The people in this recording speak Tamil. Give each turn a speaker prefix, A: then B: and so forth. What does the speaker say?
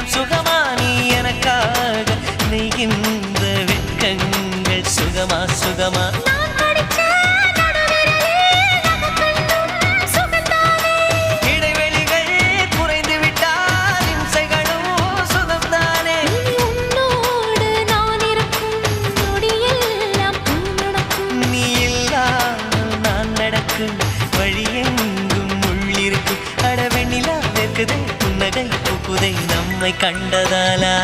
A: எல்லாம் சுகமா நீ எனக்காக நெய்கின்ற வெட்கங்கள் சுகமா சுகமா இடைவெளிகள் குறைந்து விட்டால் இம்சைகளும் சுகம்தானே
B: உன்னோடு நான் இருக்கும் நொடியெல்லாம் நடக்கும்
A: நீ இல்லாமல் நான் நடக்கும் வழியெங்கும் உள்ளிருக்கு அடவெண்ணிலா வெக்குதை புன்னகை பூக்குதை நம்மை கண்டதாலா